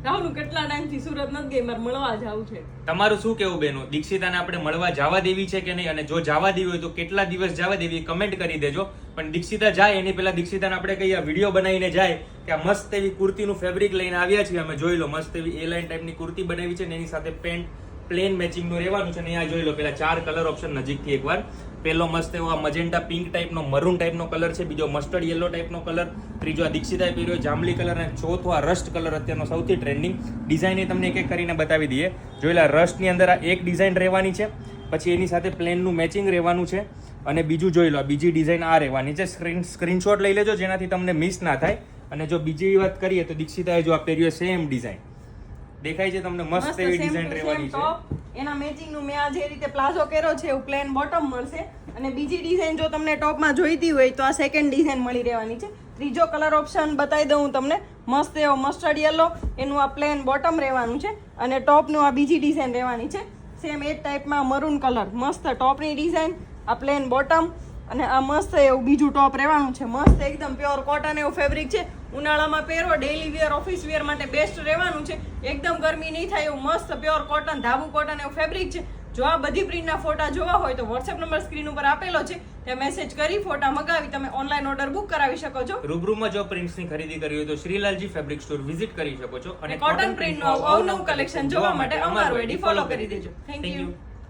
રાહુલ કેટલા ટાઈમથી સુરત નથી ગઈ, મારે મળવા જવું છે. તમારું શું કેવું બેનો, દીક્ષિતાને આપણે મળવા જવા દેવી છે કે નહીં, અને જો જવા દેવી હોય તો કેટલા દિવસ જવા દેવી કમેન્ટ કરી દેજો. પણ દીક્ષિતા જાય એની પહેલા દીક્ષિતાને આપણે કઈ વિડીયો બનાવીને જાય કે આ મસ્ત એવી કુર્તીનું ફેબ્રિક લઈને આવ્યા છીએ અમે, જોઈ લો મસ્ત એવી એ લાઇન ટાઈપની કુર્તી બનાવી છે ને એની સાથે પેન્ટ પ્લેન મેચિંગનું રહેવાનું છે. ને આ જોઈ લો પેલા 4 કલર ઓપ્શન નજીકથી એકવાર. પેલો મસ્ત એવો મજેન્ટા પિંક ટાઈપનો મરૂન ટાઈપનો કલર છે, બીજો મસ્ટર્ડ યલો ટાઈપનો કલર, ત્રીજો આ દીક્ષિતાએ પહેર્યો જાંબલી કલર, અને ચોથો આ રસ્ટ કલર અત્યારનો સૌથી ટ્રેન્ડિંગ. ડિઝાઇન એ તમને એક એક કરીને બતાવી દઈએ. જોયેલા રસ્ટની અંદર આ એક ડિઝાઇન રહેવાની છે, પછી એની સાથે પ્લેનનું મેચિંગ રહેવાનું છે, અને બીજું જોઈ લો બીજી ડિઝાઇન આ રહેવાની છે. સ્ક્રીનશોટ લઈ લેજો જેનાથી તમને મિસ ના થાય. અને જો બીજી વાત કરીએ તો દીક્ષિતાએ જો આ પહેર્યો સેમ ડિઝાઇન દેખાય છે તમને, મસ્ત એવી ડિઝાઇન રહેવાની છે. એના મેચિંગ નું મેં આ જે રીતે પ્લાઝો કર્યો છે એવું પ્લેન બોટમ મળશે. અને બીજી ડિઝાઇન જો તમને ટોપમાં જોઈતી હોય તો આ સેકન્ડ ડિઝાઇન મળી રહેવાની છે. ત્રીજો કલર ઓપ્શન બતાવી દઉં તમને, મસ્ત એવો મસ્ટર્ડ યલો, એનું આ પ્લેન બોટમ રહેવાનું છે, અને ટોપનું આ બીજી ડિઝાઇન રહેવાની છે સેમ એ જ ટાઈપમાં મરૂન કલર. મસ્ત ટોપની ડિઝાઇન, આ પ્લેન બોટમ, અને આ મસ્ત એવું બીજું ટોપ રહેવાનું છે. મસ્ત એકદમ પ્યોર કોટન એવું ફેબ્રિક છે. ઉનાળામાં પહેરો, ડેલી વેર, ઓફિસ વેર માટે બેસ્ટ રહેવાનું છે. એકદમ ગરમી નહીં થાય એવું મસ્ત પ્યોર કોટન, ધાબુ કોટન એવું ફેબ્રિક છે. જો આ બધી પ્રિન્ટના ફોટા જોવા હોય તો વોટ્સએપ નંબર સ્ક્રીન ઉપર આપેલો છે, ત્યાં મેસેજ કરી ફોટા મગાવી તમે ઓનલાઈન ઓર્ડર બુક કરાવી શકો છો. રૂબરૂમાં જો પ્રિન્ટ્સની ખરીદી કરવી હોય તો શ્રીલાલજી ફેબ્રિક સ્ટોર વિઝિટ કરી શકો છો. અને કોટન પ્રિન્ટનું અવનવું કલેક્શન જોવા માટે અમારું આઈડી ફોલો કરી દેજો. Thank you.